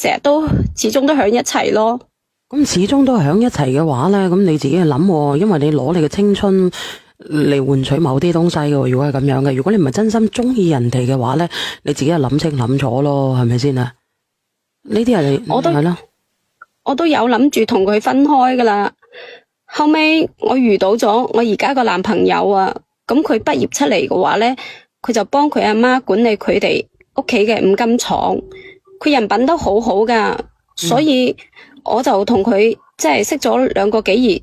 成日都始終都響一齊咯。咁始終都響一齊嘅話咧，咁你自己去諗喎，因為你攞你嘅青春嚟換取某啲東西嘅。如果係咁樣嘅，如果你唔係真心中意人哋嘅話咧，你自己係諗清諗楚咯，係咪先啊？呢啲係係咯，我都有諗住同佢分開噶啦。後尾我遇到咗我而家個男朋友啊，咁佢畢業出嚟嘅話咧，佢就幫佢阿媽管理佢哋屋企嘅五金廠，佢人品都好好噶，所以我就同佢即係識咗2個幾月，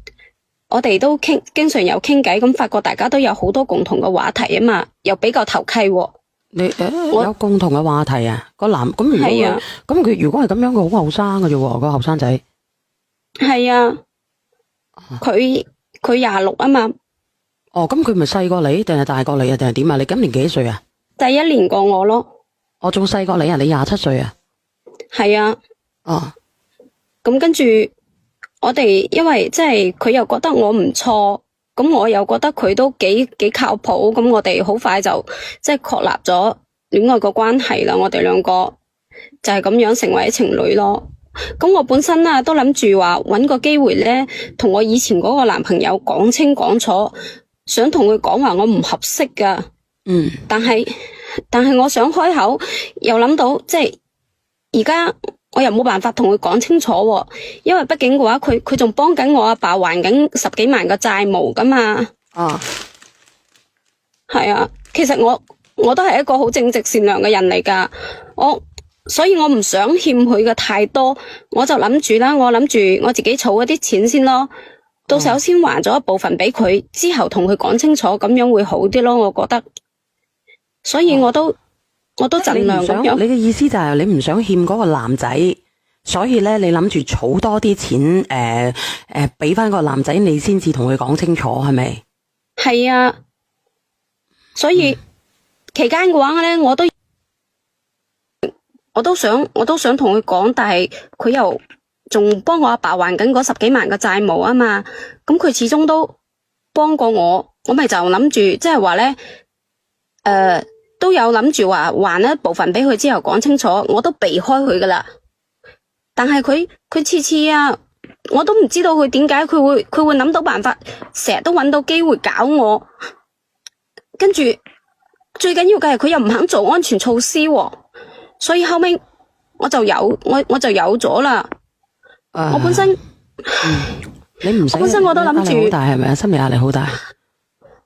我哋都經常有傾偈，咁發覺大家都有好多共同嘅話題啊嘛，又比較投契喎。你有共同嘅話題啊？個男咁如果咁佢如果係咁樣，佢好後生嘅啫喎，個後生仔。係啊，佢26啊嘛。哦，咁佢咪細過你，定係大過你啊？定係點啊？你今年幾歲啊？第一年過我咯。我仲細過你啊？你27歲啊？係啊。哦。咁跟住我哋，因為即係佢又覺得我唔錯，咁我又覺得佢都幾靠譜，咁我哋好快就即係確立咗戀愛個關係啦。我哋2個就係咁樣成為情侶咯。咁我本身都諗住話搵個機會咧，同我以前嗰個男朋友講清講楚，想同佢講話我唔合適噶。但係我想開口，又諗到即係而家我又冇辦法同佢講清楚喎，因為畢竟嘅話，佢仲幫緊我阿爸還緊10幾萬嘅債務噶嘛。係啊，其實我都係一個好正直善良嘅人嚟噶，所以我唔想欠佢嘅太多，我就諗住啦，我諗住我自己儲一啲錢先咯，到時候先還咗一部分俾佢，之後同佢講清楚，咁樣會好啲咯，我覺得。所以我都盡量咁樣。你嘅意思就係你唔想欠嗰個男仔，所以咧你諗住儲多啲錢，俾翻個男仔，你先至同佢講清楚，係咪？係啊，所以期間嘅話咧，我都想同佢講，但係佢又仲幫我阿爸還緊嗰10幾萬嘅債務啊嘛，咁佢始終都幫過我，我咪就諗住即係話咧，都有諗住話還一部分俾佢之後講清楚，我都避開佢噶啦。但係佢次次我都唔知道佢點解佢會諗到辦法，成日都揾到機會搞我。跟住最緊要嘅係佢又唔肯做安全措施喎。所以後尾我就有咗啦。我本身你唔使，我本身我都諗住好大係咪啊？心理壓力好大。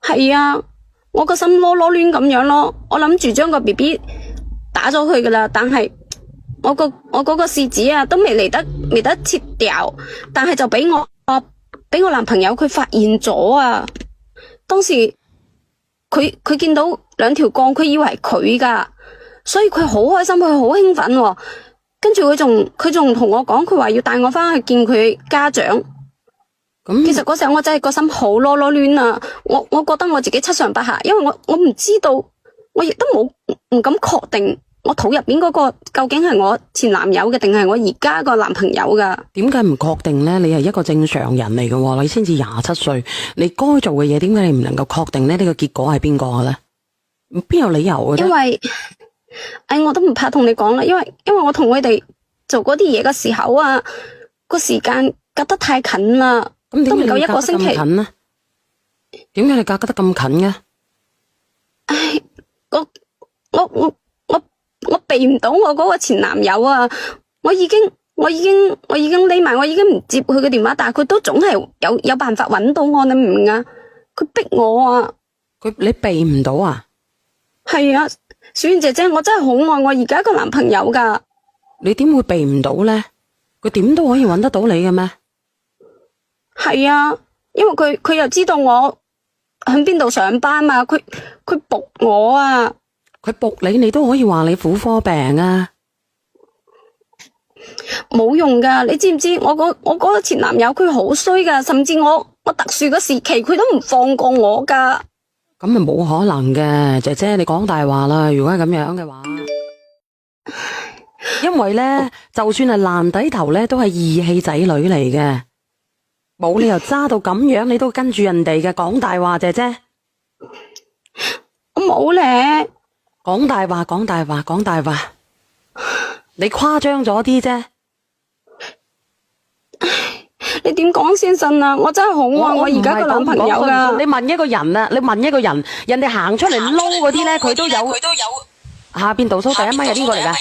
係啊，我個心囉囉攣咁樣咯。我諗住將個 BB 打咗佢噶啦，但係我嗰個試紙都未得切掉，但係就俾我男朋友佢發現咗啊。當時佢見到2條槓，佢以為係佢噶。所以佢好開心，佢好興奮喎。跟住佢仲同我講，佢話要帶我翻去見佢家長。其實嗰時候我真係個心好囉囉攣啊！我覺得我自己七上八下，因為我唔知道，我亦都唔敢確定我肚入邊嗰個究竟係我前男友嘅定係我而家個男朋友噶。點解唔確定呢？你係一個正常人嚟嘅，你先至27歲，你該做嘅嘢，點解你唔能夠確定呢？呢個結果係邊個嘅咧？邊有理由嘅啫？因為我都唔怕同你講啦，因為我同佢哋做嗰啲嘢嘅時候個時間隔得太近啦，都唔夠1個星期。點解你隔得咁近嘅？唉，我避唔到我嗰個前男友啊！我已經匿埋，我已經唔接佢嘅電話，但係佢都總係有辦法揾到我，你明唔明啊？佢逼我啊！你避唔到啊？係啊。小燕姐姐，我真係好愛我而家個男朋友噶。你點會避唔到呢？佢點都可以揾得到你嘅咩？係啊，因為佢又知道我喺邊度上班嘛，佢仆我啊。佢仆你，你都可以話你婦科病啊。冇用噶，你知唔知？我嗰個前男友佢好衰噶，甚至我特殊嘅時期佢都唔放過我噶。咁咪冇可能嘅，姐姐你講大話啦！如果係咁樣嘅話，因為咧，就算係爛底頭咧，都係義氣仔女嚟嘅，冇理由揸到咁樣，你都跟住人哋嘅。講大話，姐姐，我冇咧，講大話，講大話，講大話。你誇張咗啲啫。你點講先信啊？我真係好愛我而家個男朋友噶。你問一個人啊，你問一個人，人哋行出嚟撈嗰啲咧，佢都有。下邊倒數第一咪係邊個嚟噶？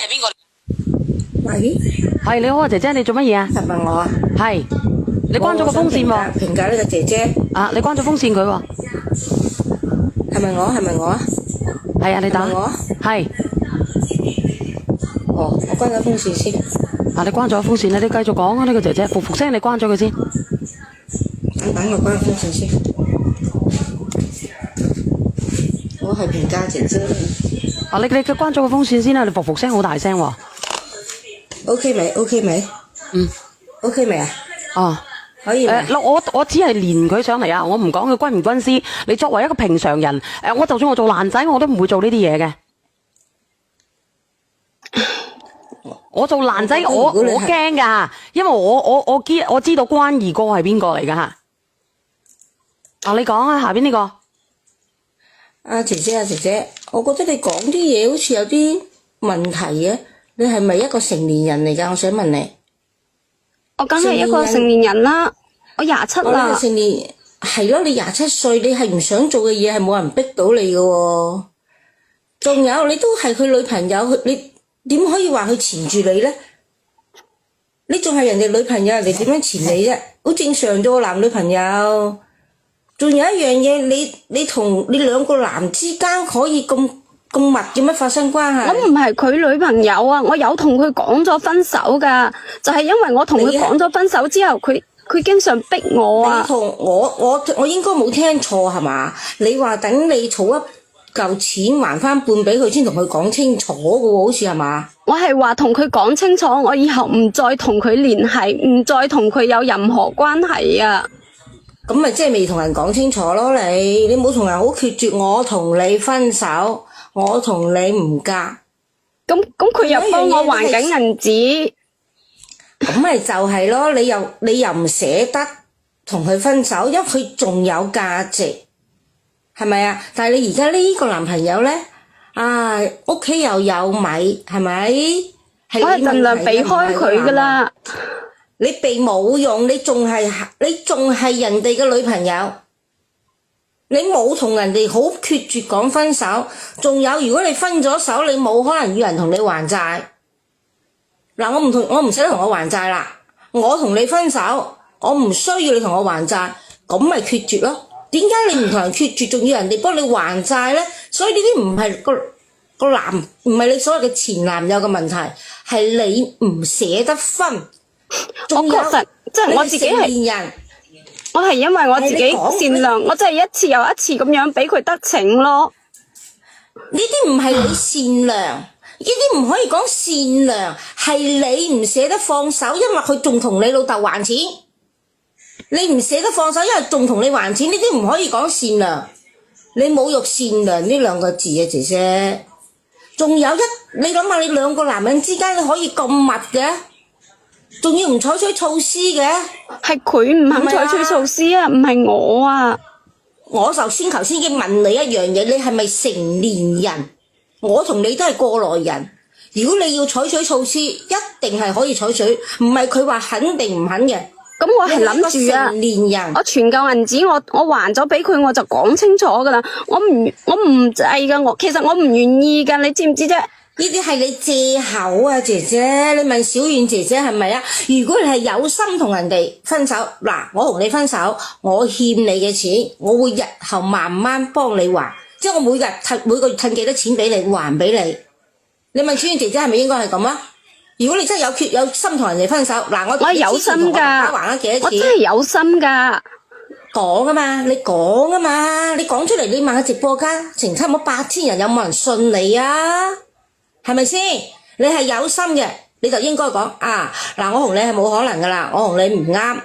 喂，係你好啊，姐姐，你做乜嘢啊？實問我啊？係，你關咗個風扇喎。評價呢個姐姐。啊，你關咗風扇佢喎。係咪我？係咪我啊？係啊，你打。我。係。哦，我關咗風扇先。啊，你關咗風扇，你繼續講啊，呢個姐姐，復復聲，你關咗佢先。等我關風扇先。我係評價姐姐。啊，你關咗個風扇先啦，你復復聲好大聲喎。OK 未 ？OK 未？嗯。OK 未啊？哦。可以。我只係連佢上嚟啊，我唔講佢軍唔軍師。你作為一個平常人，我就算我做爛仔，我都唔會做呢啲嘢嘅。我做爛仔，我驚噶，因為我知道關二哥係邊個嚟噶吓。啊，你講啊，下邊呢個。姐姐，我覺得你講啲嘢好似有啲問題嘅。你係咪一個成年人嚟噶？我想問你。我梗係一個成年人啦，我27啦。成年係咯，你27歲，你係唔想做嘅嘢係冇人逼到你噶。仲有，你都係佢女朋友，你點可以話佢纏住你咧？你仲係人哋女朋友，人哋點樣纏你啫？好正常啫，男女朋友。仲有一樣嘢，你同你兩個男之間可以咁密嘅咩發生關係？我唔係佢女朋友啊，我有同佢講咗分手噶，就係因為我同佢講咗分手之後，佢經常逼我啊。你同我應該冇聽錯係嘛？你話等你儲一嚿錢還翻半俾佢先同佢講清楚嘅喎，好似係嘛？我係話同佢講清楚，我以後唔再同佢聯繫，唔再同佢有任何關係啊。咁咪即係未同人講清楚咯？你冇同人好決絕，我同你分手，我同你唔嫁。咁佢又幫我還緊銀紙。咁咪就係咯，你又唔捨得同佢分手，因為佢仲有價值，係咪啊？但係你而家呢個男朋友咧，屋企又有米，係咪？我係盡量避開佢噶啦。你避冇用，你仲係人哋嘅女朋友，你冇同人哋好決絕講分手。仲有，如果你分咗手，你冇可能要人同你還債。嗱，我唔使同我還債啦，我同你分手，我唔需要你同我還債，咁咪決絕咯。點解你唔同人決絕，仲要人哋幫你還債咧？所以呢啲唔係個男，唔係你所謂嘅前男友嘅問題，係你唔捨得分。我確實即係我自己係，我係因為我自己善良，我真係一次又一次咁樣俾佢得逞咯。呢啲唔係你善良，呢啲唔可以講善良，係你唔捨得放手，因為佢仲同你老豆還錢。你唔捨得放手，因為仲同你還錢，呢啲唔可以講善良。你侮辱善良呢兩個字啊，姐姐。仲有你諗下，你兩個男人之間你可以咁密嘅？仲要唔採取措施嘅？係佢唔肯採取措施啊，唔係我啊。我頭先已經問你一樣嘢，你係咪成年人？我同你都係過來人。如果你要採取措施，一定係可以採取，唔係佢話肯定唔肯嘅。咁我係諗住啊，成年人，我存夠銀紙，我還咗俾佢，我就講清楚噶啦。我唔制噶，其實我唔願意噶，你知唔知啫？呢啲係你借口啊，姐姐。你問小遠姐姐係咪啊？如果你係有心同人哋分手，嗱，我同你分手，我欠你嘅錢，我會日後慢慢幫你還，即係我每個月褪幾多錢俾你還俾你。你問小遠姐姐係咪應該係咁啊？如果你真係有心同人哋分手，嗱，我係有心噶，還咗幾多錢？我真係有心噶。講啊嘛，你講啊嘛，你講出嚟，你問下直播間，成差唔多8000人，有冇人信你啊？係咪先？你係有心嘅，你就應該講嗱，我同你係冇可能噶啦，我同你唔啱。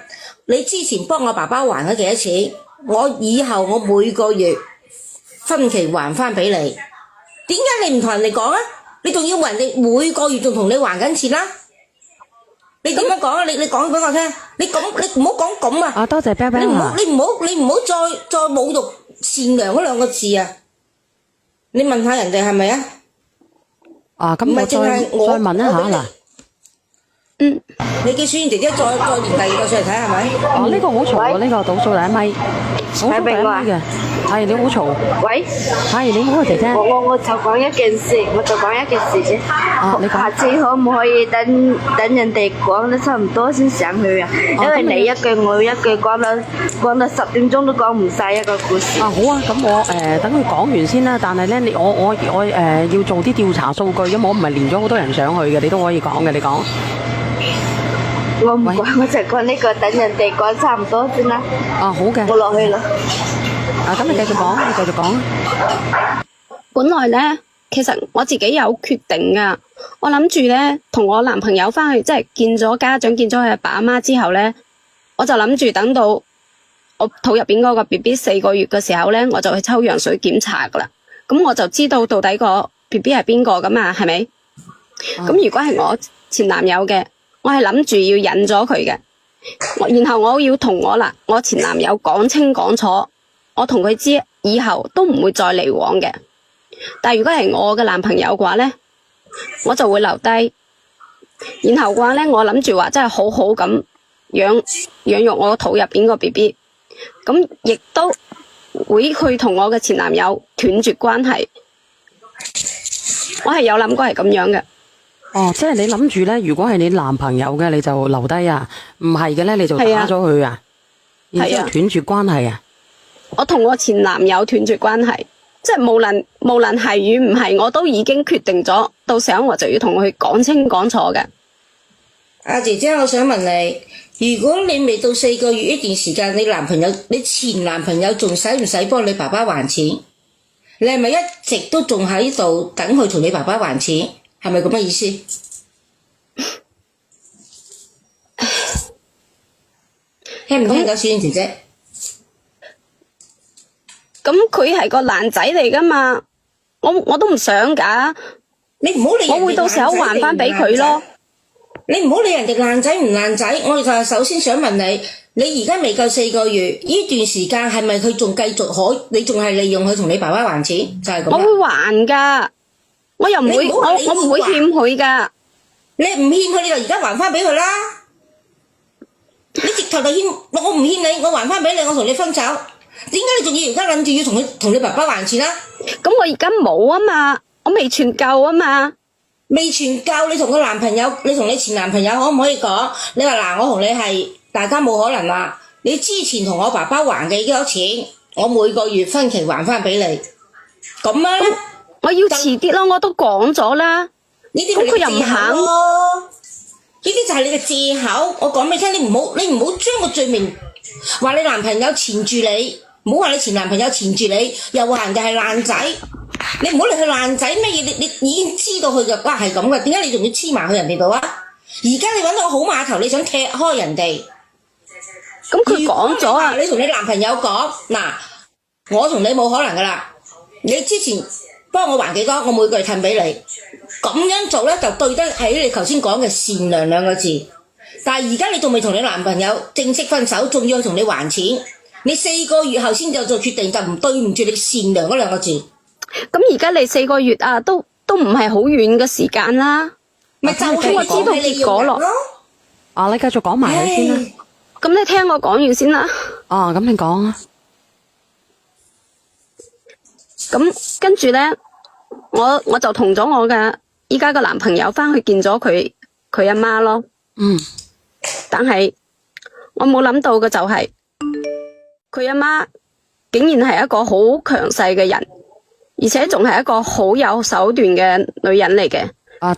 你之前幫我爸爸還咗幾多錢？我以後我每個月分期還翻俾你。點解你唔同人哋講啊？你仲要人哋每個月仲同你還緊錢啦？你點樣講啊？你講俾我聽。你唔好講咁啊！多謝啤啤啊！你唔好再侮辱善良嗰兩個字啊！你問下人哋係咪啊？咁我再問一下嗱，嗯，你叫小燕姐姐再連第二個上嚟睇係咪？哦，呢個好嘈啊！呢個倒數第一咪，倒數第一咪嘅，係你好嘈。喂，係你好啊，姐姐。我就講一件事，啫。你講。下次可唔可以等人哋講得差唔多先上去啊？因為你一句我一句講到10點鐘都講唔晒一個故事。好啊，咁我等佢講完先啦。但係咧，我要做啲調查數據，因為我唔係連咗好多人上去嘅，你都可以講嘅，你講。我唔講，我就講呢個，等人哋講差唔多先啦。好嘅。我落去啦。咁你繼續講，你繼續講。本來咧，其實我自己有決定噶，我諗住咧同我男朋友翻去，即係見咗家長，見咗佢阿爸阿媽之後咧，我就諗住等到我肚入邊嗰個 BB 4個月嘅時候咧，我就去抽羊水檢查噶啦。咁我就知道到底個 BB 係邊個噶嘛，係咪？咁如果係我前男友嘅，我係諗住要忍咗佢嘅，然後我要同我前男友講清講楚，我同佢知以後都唔會再嚟往嘅。但係如果係我嘅男朋友嘅話咧，我就會留低，然後嘅話咧，我諗住話真係好好咁養育我肚入邊個 BB， 咁亦都會去同我嘅前男友斷絕關係。我係有諗過係咁樣嘅。即係你諗住咧，如果係你男朋友嘅，你就留低啊；唔係嘅咧，你就打咗佢啊，然之後斷絕關係啊。我同我前男友斷絕關係，即係無論係與唔係，我都已經決定咗，到時候我就要同佢講清講楚嘅。阿姐姐，我想問你，如果你未到4個月呢段時間，你前男朋友仲使唔使幫你爸爸還錢？你係咪一直都仲喺度等佢同你爸爸還錢？係咪咁嘅意思？聽唔聽到小燕姐姐？咁佢係個爛仔嚟噶嘛，我都唔想噶。你唔好理人哋爛仔，我會到時候還翻俾佢咯。你唔好理人哋爛仔唔爛仔，我就首先想問你，你而家未夠4個月，呢段時間係咪佢仲繼續你仲係利用佢同你爸爸還錢？就係咁。我會還噶。我又唔會，我唔會欠佢噶。你唔欠佢，你就而家還翻俾佢啦。你直頭就欠我，唔欠你，我還翻俾你，我同你分手。點解你仲要而家諗住要同你爸爸還錢啊？咁我而家冇啊嘛，我未存夠啊嘛。未存夠，你同個男朋友，你同你前男朋友可唔可以講？你話嗱，我同你係大家冇可能啦。你之前同我爸爸還嘅幾多錢，我每個月分期還翻俾你。咁樣咧？我要遲啲咯，我都講咗啦。呢啲咁佢又唔肯咯，呢啲就係你嘅借口。我講俾你聽，你唔好將個罪名話你男朋友纏住你，唔好話你前男朋友纏住你，又話人哋係爛仔。你唔好理佢爛仔咩嘢，你已經知道佢嘅話係咁嘅，點解你仲要黐埋去人哋度啊？而家你搵到個好碼頭，你想踢開人哋？咁佢講咗啊，你同你男朋友講嗱，我同你冇可能噶啦，你之前幫我還幾多，我每個月褪俾你，咁樣做咧就對得起你頭先講嘅善良2個字。但係而家你仲未同你男朋友正式分手，仲要同你還錢，你4個月後先就做決定，就唔對唔住你善良嗰2個字。咁而家你4個月啊，都唔係好遠嘅時間啦。咪就係我知道結果咯。你繼續講埋佢先啦。咁你聽我講完先啦。咁你講啊。咁跟住咧，我就同咗我嘅依家個男朋友翻去見咗佢阿媽咯。但係我冇諗到嘅就係佢阿媽竟然係一個好強勢嘅人，而且仲係一個好有手段嘅女人嚟嘅。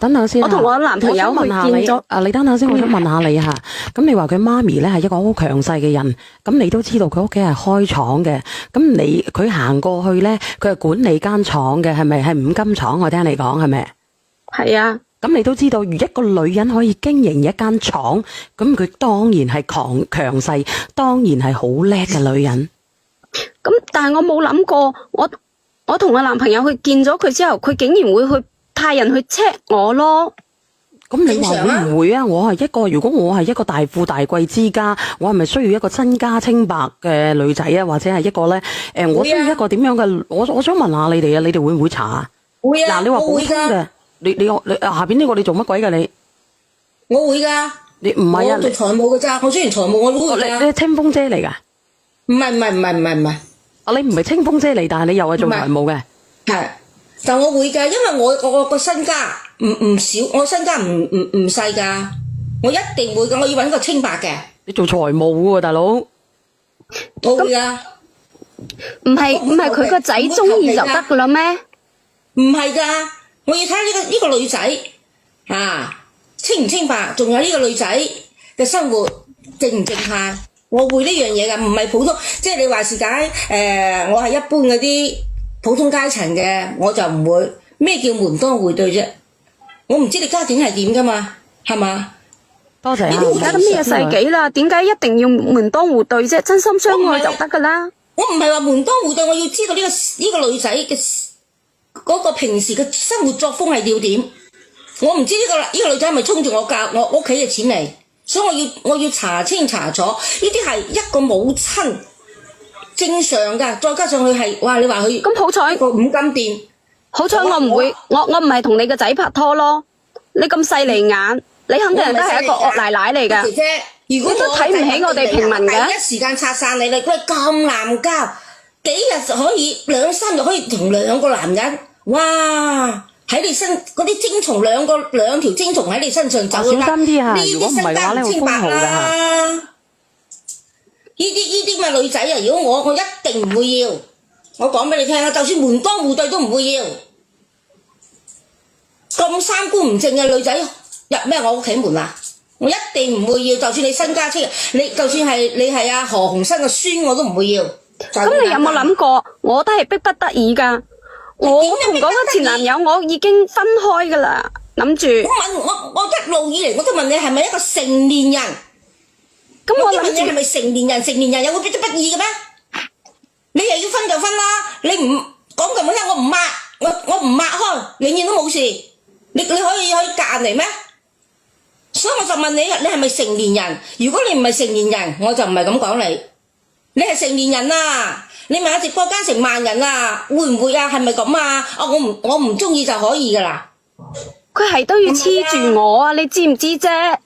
等等先，我同我男朋友去見咗。你等等先，我想問下你吓。咁你話佢媽咪咧係一個好強勢嘅人，咁你都知道佢屋企係開廠嘅，咁佢行過去咧，佢係管理間廠嘅，係咪係五金廠？我聽你講係咪？係啊。咁你都知道，如一個女人可以經營一間廠，咁佢當然係強勢，當然係好叻嘅女人。咁但係我冇諗過，我同我男朋友去見咗佢之後，佢竟然會去派人去 check 我咯。咁你話會唔會啊？如果我係一個大富大貴之家，我係咪需要一個身家清白嘅女仔啊？或者係一個咧？我需要一個點樣嘅？我想問下你哋啊，你哋會唔會查啊？會啊。嗱，你話普通嘅，你下邊呢個你做乜鬼㗎你？我會㗎。你唔係啊？我做財務㗎咋，我雖然財務我都會你㗎。係清風姐嚟㗎？唔係。啊，你唔係清風姐嚟，但係你又係做財務嘅。係，但我會㗎，因為我個身家唔少，我身家唔細㗎，我一定會㗎，我要揾個清白嘅。你做財務喎，大佬。我會㗎。唔係佢個仔中意就得噶啦咩？唔係㗎，我要睇呢個女仔啊，清唔清白，仲有呢個女仔嘅生活正唔正派，我會呢樣嘢㗎，唔係普通，即係你話是解我係一般嗰啲普通階層嘅，我就唔會。咩叫門當戶對啫？我唔知你家境係點㗎嘛，係嘛？多謝啊！而家都咩世紀啦？點解一定要門當戶對啫？真心相愛就得噶啦。我唔係話門當戶對，我要知道呢個女仔嘅嗰個平時嘅生活作風係要點。我唔知呢個女仔係咪衝住我屋企嘅錢嚟，所以我要查清查楚。呢啲係一個母親正常㗎，再加上佢係哇，你話佢咁好彩個五金店，好彩我唔會，我唔係同你個仔拍拖咯。你咁細利眼，你肯定都係一個惡奶奶嚟㗎。姐姐，如果你都睇唔起我哋平民嘅，第一時間拆散你，佢係咁濫交，幾日可以2-3日可以同2個男人，哇！喺你身嗰啲精蟲兩條精蟲喺你身上走啦，小心啲啊！呢如果唔啲身家係嘅話咧，會唔清白封號㗎。啦。呢啲咁嘅女仔啊，如果我一定唔會要，我講俾你聽啊，就算門當戶對都唔會要。咁三觀唔正嘅女仔入咩我屋企門啊？我一定唔會要，就算你身家清，你就算你係阿何鴻燊嘅孫，我都唔會要。咁你有冇諗過？我都係逼不得已㗎。我同嗰個前男友我已經分開㗎啦，諗住。我一路以嚟我都問你係咪一個成年人？咁我諗住你係咪成年人？成年人有會逼得不義嘅咩？你又要分就分啦，你唔講咁聽，我唔抹開，永遠都冇事。你可以夾硬嚟咩？所以我就問你，你係咪成年人？如果你唔係成年人，我就唔係咁講你。你係成年人啊！你問下直播間成萬人啊，會唔會啊？係咪咁啊？我唔中意就可以噶啦。佢係都要黐住我啊！你知唔知啫？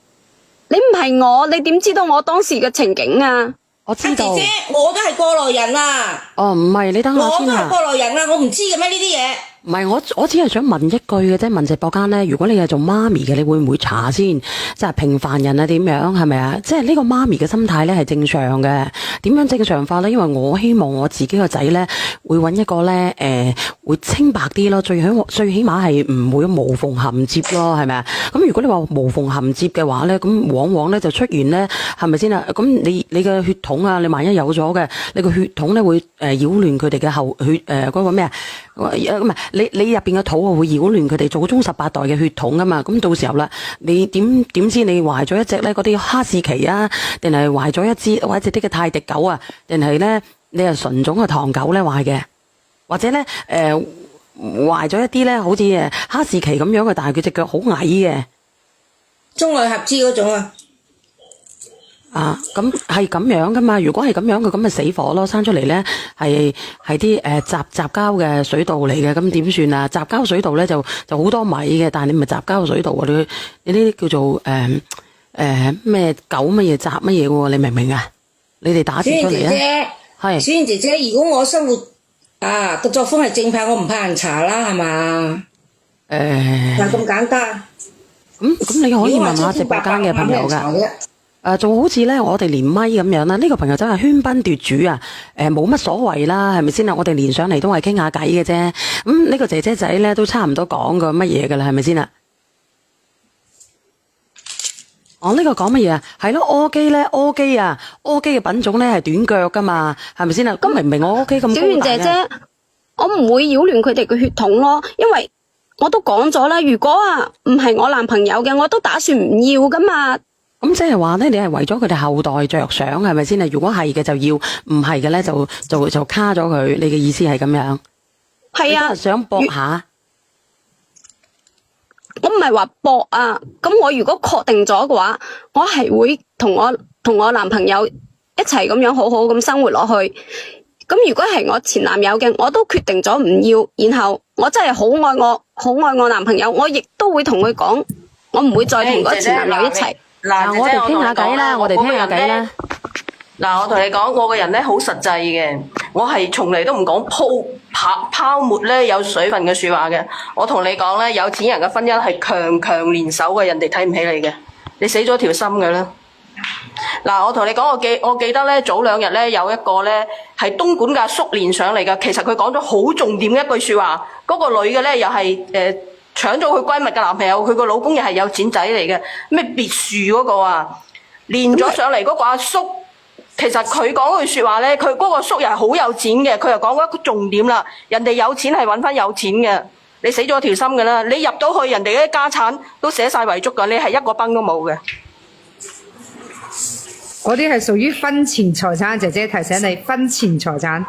你唔係我，你點知道我當時嘅情景啊？我知道。姐姐，我都係過來人啊。哦，唔係，你等下先啊。我都係過來人啊，我唔知嘅咩呢啲嘢。唔係，我只係想問一句嘅啫，問直播間咧，如果你係做媽咪嘅，你會唔會查先？即係平凡人啊，點樣係咪啊？即係呢個媽咪嘅心態咧係正常嘅。點樣正常化咧？因為我希望我自己個仔咧會揾一個咧會清白啲咯，最起碼係唔會無縫銜接咯，係咪啊？咁如果你話無縫銜接嘅話咧，咁往往咧就出現咧係咪先啊？咁你嘅血統啊，你萬一有咗嘅，你個血統咧會擾亂佢哋嘅後血嗰個咩啊？唔係你入邊嘅肚會擾亂佢哋祖宗18代嘅血統噶嘛？咁到時候啦，你點知你懷咗一隻咧嗰啲哈士奇啊，定係懷咗一隻或者啲嘅泰迪狗啊，定係咧你係純種嘅唐狗咧懷嘅，或者咧懷咗一啲咧好似哈士奇咁樣嘅，但係佢隻腳好矮嘅，中外合資嗰種啊。啊，咁係咁樣噶嘛？如果係咁樣嘅，咁咪死火咯！生出嚟咧係啲雜膠嘅水稻嚟嘅，咁點算啊？雜膠水稻咧就好多米嘅，但係你唔係雜膠水稻啊！你呢啲叫做咩狗乜嘢雜乜嘢喎？你明唔明啊？你哋打字出嚟啊！係小燕姐姐，如果我生活個作風係正派，我唔怕人查啦，係嘛？就咁簡單。咁你可以問下直播間嘅朋友㗎。仲好似咧，我哋連咪咁樣啦。呢個朋友真係喧賓奪主啊！冇乜所謂啦，係咪先啊？我哋連上嚟都係傾下偈嘅啫。咁呢個姐姐仔咧都差唔多講過乜嘢噶啦，係咪先啊？呢個講乜嘢啊？係咯，柯基咧，柯基嘅品種咧係短腳噶嘛，係咪先啊？咁明明我柯基咁高大。小圓姐姐，我唔會擾亂佢哋嘅血統咯，因為我都講咗啦，如果唔係我男朋友嘅，我都打算唔要噶嘛。咁即係話咧，你係為咗佢哋後代着想，係咪先啊？如果係嘅就要，唔係嘅咧就卡咗佢。你嘅意思係咁樣？係啊，想搏下。我唔係話搏啊，咁我如果確定咗嘅話，我係會同我男朋友一齊咁樣好好咁生活落去。咁如果係我前男友嘅，我都決定咗唔要，然後我真係好愛我男朋友，我亦都會同佢講。我唔會再同嗰個前男友一齊。嗱，我哋傾下偈啦，我哋傾下偈啦。嗱，我同你講，我個人咧好實際嘅，我係從嚟都唔講泡沫咧有水分嘅説話嘅。我同你講咧，有錢人嘅婚姻係強聯手嘅，人哋睇唔起你嘅，你死咗條心嘅啦。嗱，我同你講，我記得咧，早2日咧有一個咧係東莞嘅阿叔連上嚟㗎，其實佢講咗好重點嘅一句説話，嗰個女嘅咧又係搶咗佢閨蜜嘅男朋友，佢個老公又係有錢仔嚟嘅，咩別墅嗰個啊，連咗上嚟嗰個阿叔。其實佢講句説話咧，佢嗰個叔又係好有錢嘅，佢又講咗一個重點啦。人哋有錢係揾翻有錢嘅，你死咗條心㗎啦！你入到去人哋啲家產都寫晒遺囑㗎，你係一個崩都冇嘅。嗰啲係屬於婚前財產，姐姐提醒你，婚前財產。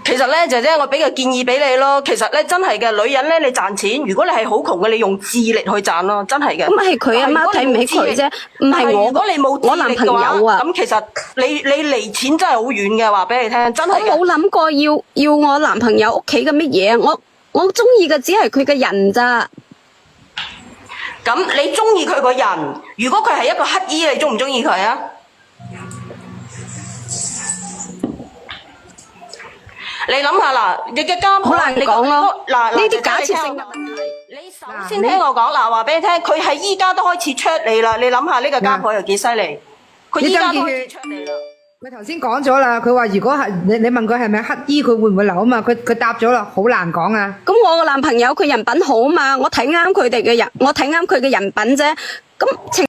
其實咧，姐姐，我俾個建議俾你咯。其實咧，真係嘅，女人咧，你賺錢，如果你係好窮嘅，你用智力去賺咯，真係嘅。咁係佢阿媽睇唔起佢啫，唔係我。如果你冇我男朋友啊，咁其實你離錢真係好遠嘅，話俾你聽，真係。我冇諗過要我男朋友屋企嘅乜嘢，我中意嘅只係佢嘅人咋。咁你中意佢個人，如果佢係一個乞衣，你中唔中意佢啊？你諗下啦，你嘅家婆好難講咯。嗱，呢啲假設性嘅問題。你首先聽我講，嗱，話俾你聽，佢係依家都開始出你啦。你諗下呢個家婆又幾犀利？佢依家都開始出你啦。佢頭先講咗啦，佢話如果係你問佢係咪乞衣，佢會唔會留啊嘛？佢答咗啦，好難講啊。咁我個男朋友佢人品好嘛，我睇啱佢哋嘅人，我睇啱佢嘅人品啫。咁情